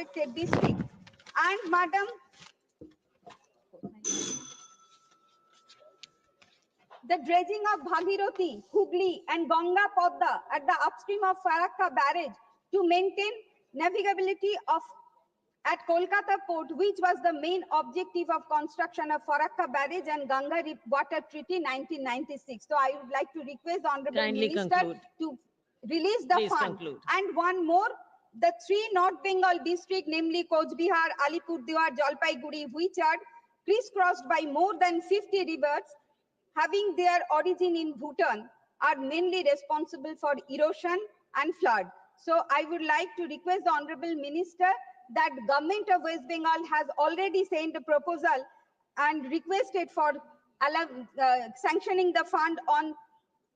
affected districts. And Madam, the dredging of Bhagirathi, Hooghly and Ganga Podda at the upstream of Farakka barrage to maintain navigability at Kolkata port, which was the main objective of construction of Farakka barrage and Ganga Water Treaty 1996. So I would like to request the Honorable Kindly Minister conclude. to release the Please fund. conclude. And one more, the three North Bengal districts, namely Coach Bihar, Alipurduar, Jalpaiguri, which are crisscrossed by more than 50 rivers, having their origin in Bhutan, are mainly responsible for erosion and flood. So I would like to request the Honorable Minister that Government of West Bengal has already sent a proposal and requested for sanctioning the fund on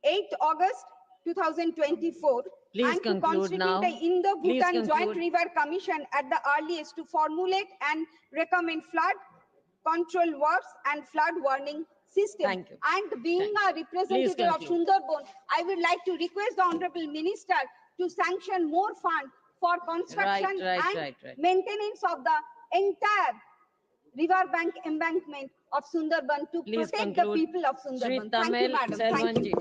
8th August 2024. Please and conclude to constitute now. the Indo-Bhutan Please Joint conclude. River Commission at the earliest to formulate and recommend flood control works and flood warning system. Thank you. And being a representative of conclude. Sundarban, I would like to request the Honorable Minister to sanction more funds for construction and maintenance of the entire river bank embankment of Sundarban to Please protect conclude. the people of Sundarban. Shri Thank you, Tamil Madam. Thank you.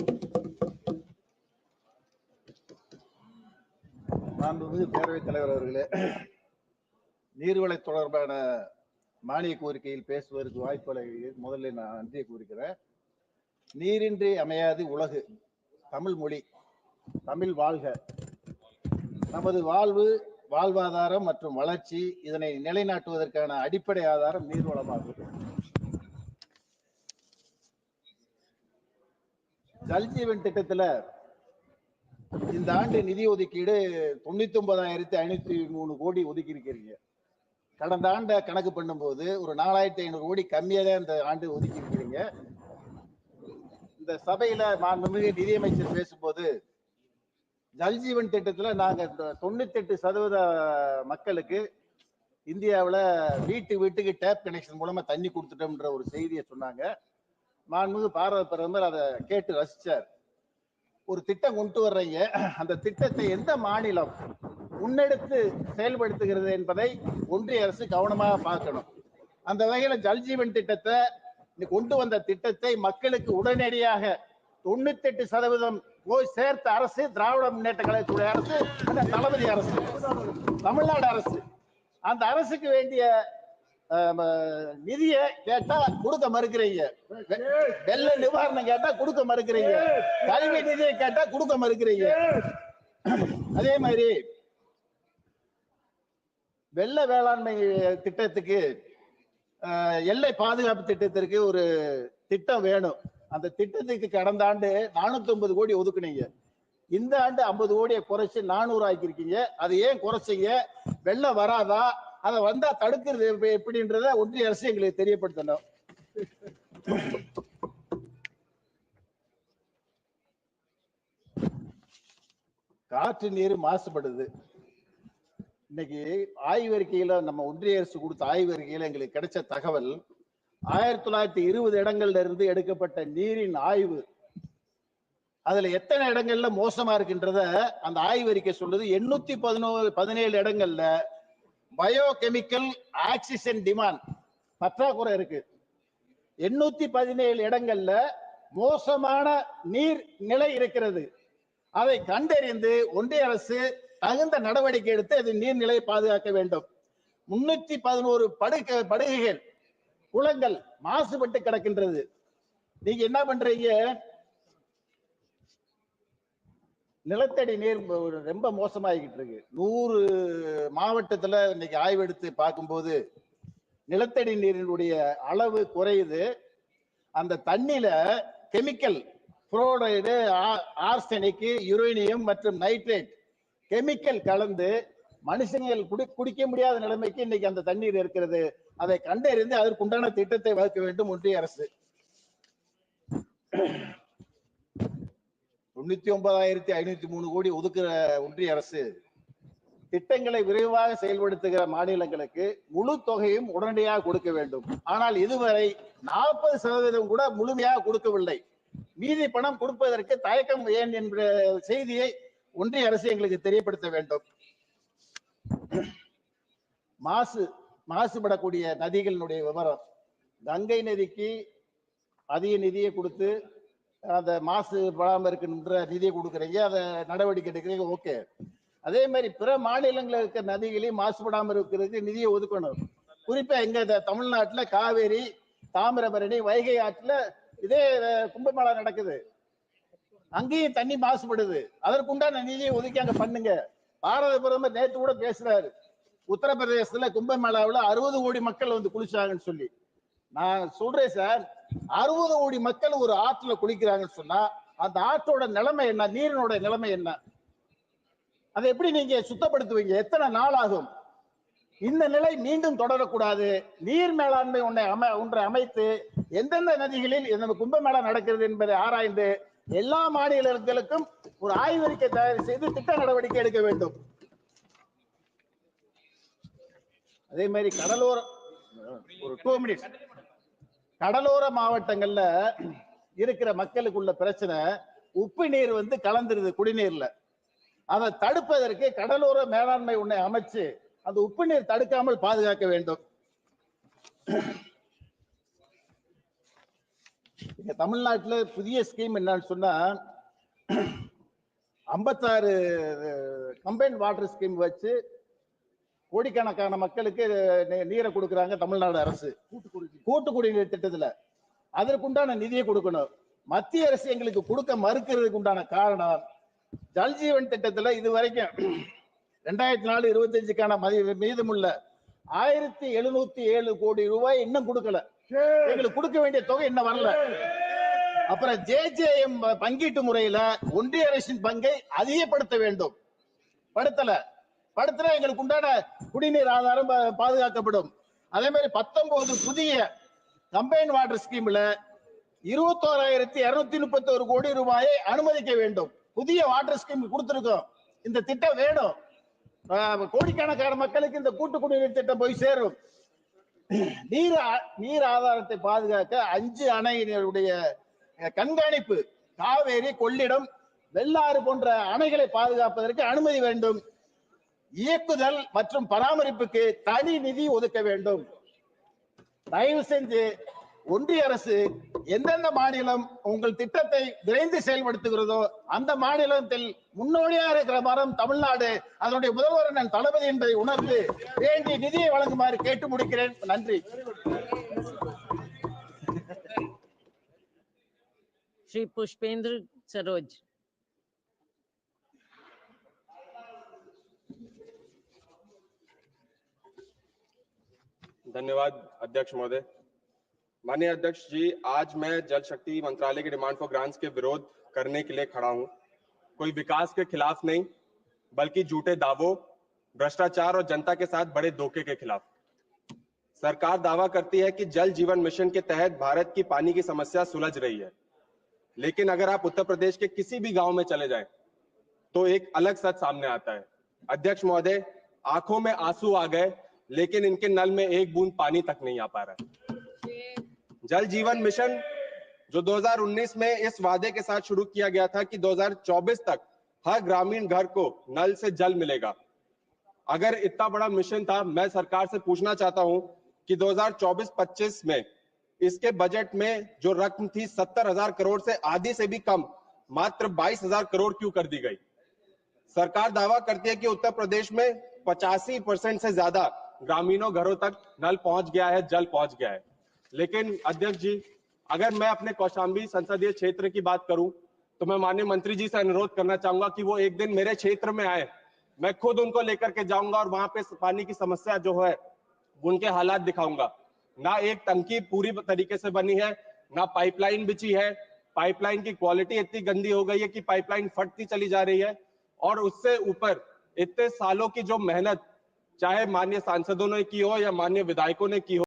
மாண்புமிகு பேரவைத் தலைவர் அவர்களே, நீர்வளை தொடர்பான மானிய கோரிக்கையில் பேசுவதற்கு வாய்ப்பு முதலில் நான் நன்றியை கூறுகிறேன். நீரின்றி அமையாது உலகு, தமிழ் மொழி, தமிழ் வாழ்க. நமது வாழ்வு, வாழ்வாதாரம் மற்றும் வளர்ச்சி, இதனை நிலைநாட்டுவதற்கான அடிப்படை ஆதாரம் நீர்வளமாகும். ஜல்ஜீவன் திட்டத்தில் இந்த ஆண்டு நிதி ஒதுக்கீடு 99,503 கோடி ஒதுக்கி இருக்கிறீங்க. கடந்த ஆண்டை கணக்கு பண்ணும்போது ஒரு 4,500 கோடி கம்மியா தான் இந்த ஆண்டு ஒதுக்கி இருக்கிறீங்க. இந்த சபையில மாண்புமிகு நிதியமைச்சர் பேசும்போது ஜல்ஜீவன் திட்டத்துல நாங்க 98% மக்களுக்கு இந்தியாவில் வீட்டுக்கு டேப் கனெக்ஷன் மூலமா தண்ணி கொடுத்துட்டோம்ன்ற ஒரு செய்தியை சொன்னாங்க. மாண்புமிகு பாரத பிரதமர் அதை கேட்டு ரசிச்சார். ஒரு திட்டம் கொண்டு வர்றீங்க, அந்த திட்டத்தை எந்த மாநிலம் முன்னெடுத்து செயல்படுத்துகிறது என்பதை ஒன்றிய அரசு கவனமாக பார்க்கணும். அந்த வகையில ஜல்ஜீவன் திட்டத்தை கொண்டு வந்த திட்டத்தை மக்களுக்கு உடனடியாக 98% போய் சேர்த்த அரசு திராவிட முன்னேற்ற கழகத்துடைய அரசு, அந்த தளபதி அரசு, தமிழ்நாடு அரசு. அந்த அரசுக்கு வேண்டிய நிதியை கேட்டா கொடுக்க மறுக்கிறீங்க, வெள்ள நிவாரணம் கேட்டா கொடுக்க மறுக்கிறீங்க, கல்வி நிதியை கேட்டா கொடுக்க மறுக்கிறீங்க. அதே மாதிரி வெள்ள வேளாண்மை திட்டத்துக்கு, எல்லை பாதுகாப்பு திட்டத்திற்கு ஒரு திட்டம் வேணும். அந்த திட்டத்துக்கு கடந்த ஆண்டு 450 கோடி ஒதுக்குனீங்க. இந்த ஆண்டு 50 கோடியை குறைச்சு 400 ஆக்கிருக்கீங்க. அது ஏன் குறைச்சீங்க? வெள்ளம் வராதா? அதை வந்தா தடுக்கிறது எப்படின்றத ஒன்றிய அரசு எங்களுக்கு தெரியப்படுத்தணும். காற்று நீர் மாசுபடுது. இன்னைக்கு ஆய்வறிக்கையில, நம்ம ஒன்றிய அரசு கொடுத்த ஆய்வறிக்கையில எங்களுக்கு கிடைச்ச தகவல், 1920 இடங்கள்ல இருந்து எடுக்கப்பட்ட நீரின் ஆய்வு, அதுல எத்தனை இடங்கள்ல மோசமா இருக்குன்றத அந்த ஆய்வறிக்கை சொல்லுது. 817 இடங்கள்ல பயோகெமிக்கல் ஆக்சிஜன் டிமாண்ட் பற்றாக்குறை இருக்கு. 817 இடங்கள்ல மோசமான நீர் நிலை இருக்கிறது. அதை கண்டறிந்து ஒன்றிய அரசு தகுந்த நடவடிக்கை எடுத்து அது நீர்நிலையை பாதுகாக்க வேண்டும். 311 படுகைகள், குளங்கள் மாசுபட்டு கிடக்கின்றது. நீங்க என்ன பண்றீங்க? நிலத்தடி நீர் ரொம்ப மோசமாகிட்டு இருக்கு. 100 மாவட்டத்துல இன்னைக்கு ஆய்வெடுத்து பார்க்கும்போது நிலத்தடி நீரினுடைய அளவு குறையுது. அந்த தண்ணியில கெமிக்கல், புளோரைடு, ஆர்சனிக், யுரேனியம் மற்றும் நைட்ரேட் கெமிக்கல் கலந்து மனுஷங்கள் குடிக்க முடியாத நிலைமைக்கு இன்னைக்கு அந்த தண்ணீர் இருக்கிறது. அதை கண்டறிந்து அதற்குண்டான திட்டத்தை வகுக்க வேண்டும் ஒன்றிய அரசு. 99,503 கோடி ஒதுக்குற ஒன்றிய அரசு திட்டங்களை விரைவாக செயல்படுத்துகிற மாநிலங்களுக்கு முழு தொகையும் உடனடியாக கொடுக்க வேண்டும். ஆனால் இதுவரை 40% கூட முழுமையாக கொடுக்கவில்லை. மீதி பணம் கொடுப்பதற்கு தயக்கம் ஏன் என்ற செய்தியை ஒன்றிய அரசு எங்களுக்கு தெரியப்படுத்த வேண்டும். மாசுபடக்கூடிய நதிகளினுடைய விவரம். கங்கை நதிக்கு அதிக நிதியை கொடுத்து அந்த மாசுபடாம இருக்கின்ற நிதியை கொடுக்குறீங்க, அதை நடவடிக்கை எடுக்கிறீங்க, ஓகே. அதே மாதிரி பிற மாநிலங்களில் இருக்கிற நதிகளையும் மாசுபடாம இருக்கிறதுக்கு நிதியை ஒதுக்கணும். குறிப்பா எங்க தமிழ்நாட்டுல காவேரி, தாமிரபரணி, வைகை ஆற்றுல இதே கும்பமேளா நடக்குது. அங்கேயும் தண்ணி மாசுபடுது. அதற்குண்டான நிதியை ஒதுக்கி அங்க பண்ணுங்க. பாரத பிரதமர் நேற்று கூட பேசுறாரு, உத்தரப்பிரதேசத்துல கும்பமேளாவில் 60 கோடி மக்கள் வந்து குளிச்சாங்கன்னு சொல்லி. நான் சொல்றேன் சார், 60 கோடி மக்கள் ஒரு ஆற்றுல குளிக்கிறாங்கன்னு சொன்னா அந்த ஆற்றோட நிலைமை என்ன, நீரினோட நிலைமை என்ன, அதை எப்படி நீங்க சுத்தப்படுத்துவீங்க? எத்தனை நாள் ஆகும்? இந்த நிலை மீண்டும் தொடரக்கூடாது. நீர் மேலாண்மை ஒன்றை அமைத்து எந்தெந்த நதிகளில் இந்த கும்பமேளா நடக்கிறது என்பதை ஆராய்ந்து எல்லா மாநிலங்களுக்கும் ஒரு ஆய்வறிக்கை தயார் செய்து திட்ட நடவடிக்கை எடுக்க வேண்டும். அதே மாதிரி கடலோர மாவட்டங்கள்ல இருக்கிற மக்களுக்கு உள்ள பிரச்சனை, உப்பு நீர் வந்து கலந்துருது குடிநீர்ல. அதை தடுப்பதற்கு கடலோர மேலாண்மை ஒன்றை அமைச்சு அந்த உப்பு நீர் தடுக்காமல் பாதுகாக்க வேண்டும். தமிழ்நாட்டில் புதிய ஸ்கீம் என்னன்னு சொன்னா 56 கம்பைன்ட் வாட்டர் ஸ்கீம் வச்சு கோடிக்கணக்கான மக்களுக்கு நீரை கொடுக்கறாங்க தமிழ்நாடு அரசு. கூட்டு குடிநீர் திட்டத்துல அதற்குண்டான நிதியை கொடுக்கணும். மத்திய அரசு எங்களுக்கு கொடுக்க மறுக்கிறதுக்கு உண்டான காரணம், ஜல்ஜீவன் திட்டத்துல இது வரைக்கும் 2024-25க்கான மீதமுள்ள 1707 கோடி ரூபாய் இன்னும் கொடுக்கல. எங்களுக்கு கொடுக்க வேண்டிய தொகை இன்னும் வரல. அப்புறம் ஜேஜேஎம் பங்கீட்டு முறையில ஒன்றிய அரசின் பங்கை அதிகப்படுத்த வேண்டும். படுத்தல எங்களுக்கு உண்டான குடிநீர் ஆதாரம் பாதுகாக்கப்படும். அதே மாதிரி 19 புதிய கம்பைன் வாட்டர் ஸ்கீம்ல 21,231 கோடி ரூபாயை அனுமதிக்க வேண்டும். புதிய வாட்டர் ஸ்கீம் கொடுத்திருக்கோம். இந்த திட்டம் வேணும். கோடிக்கணக்கான மக்களுக்கு இந்த கூட்டு குடிநீர் திட்டம் போய் சேரும். நீர் ஆதாரத்தை பாதுகாக்க 5 அணையினுடைய கண்காணிப்பு, காவேரி, கொள்ளிடம், வெள்ளாறு போன்ற அணைகளை பாதுகாப்பதற்கு அனுமதி வேண்டும். இயக்குதல் மற்றும் பராமரிப்புக்கு தனி நிதி ஒதுக்க வேண்டும். தயவு செஞ்சு ஒன்றிய அரசு எந்தெந்த மாநிலம் உங்கள் திட்டத்தை விரைந்து செயல்படுத்துகிறதோ அந்த மாநிலத்தில் முன்னோடியாக இருக்கிற மரம் தமிழ்நாடு, அதனுடைய முதல்வர் நான் தளபதி என்பதை உணர்ந்து வேண்டிய நிதியை வழங்குமாறு கேட்டு முடிக்கிறேன். நன்றி. श्री पुष्पेंद्र सरोज। धन्यवाद अध्यक्ष महोदय। माननीय अध्यक्ष जी, आज मैं जल शक्ति मंत्रालय की डिमांड फॉर ग्रांट्स के विरोध करने के लिए खड़ा हूं। कोई विकास के खिलाफ नहीं, बल्कि झूठे दावों, भ्रष्टाचार और जनता के साथ बड़े धोखे के खिलाफ। सरकार दावा करती है कि जल जीवन मिशन के तहत भारत की पानी की समस्या सुलझ रही है, लेकिन अगर आप उत्तर प्रदेश के किसी भी गांव में चले जाएं तो एक अलग सच सामने आता है। अध्यक्ष महोदय, आंखों में आंसू आ गए, लेकिन इनके नल में एक बूंद पानी तक नहीं आ पा रहा है। जल जीवन मिशन जो 2019 में इस वादे के साथ शुरू किया गया था कि 2024 तक हर ग्रामीण घर को नल से जल मिलेगा। अगर इतना बड़ा मिशन था, मैं सरकार से पूछना चाहता हूं कि 2024-25 में इसके बजट में जो रकम थी 70,000 करोड़ से आधी से भी कम, मात्र 22,000 करोड़ क्यों कर दी गई? सरकार दावा करती है कि उत्तर प्रदेश में 85% से ज्यादा ग्रामीणों घरों तक नल पहुंच गया है, जल पहुंच गया है। लेकिन अध्यक्ष जी, अगर मैं अपने कौशाम्बी संसदीय क्षेत्र की बात करूं तो मैं माननीय मंत्री जी से अनुरोध करना चाहूंगा कि वो एक दिन मेरे क्षेत्र में आए, मैं खुद उनको लेकर के जाऊंगा और वहां पे पानी की समस्या जो है उनके हालात दिखाऊंगा। ना एक टंकी पूरी तरीके से बनी है, ना पाइपलाइन बिछी है, पाइपलाइन की क्वालिटी इतनी गंदी हो गई है कि पाइपलाइन फटती चली जा रही है, और उससे ऊपर इतने सालों की जो मेहनत चाहे माननीय सांसदों ने की हो या माननीय विधायकों ने की हो,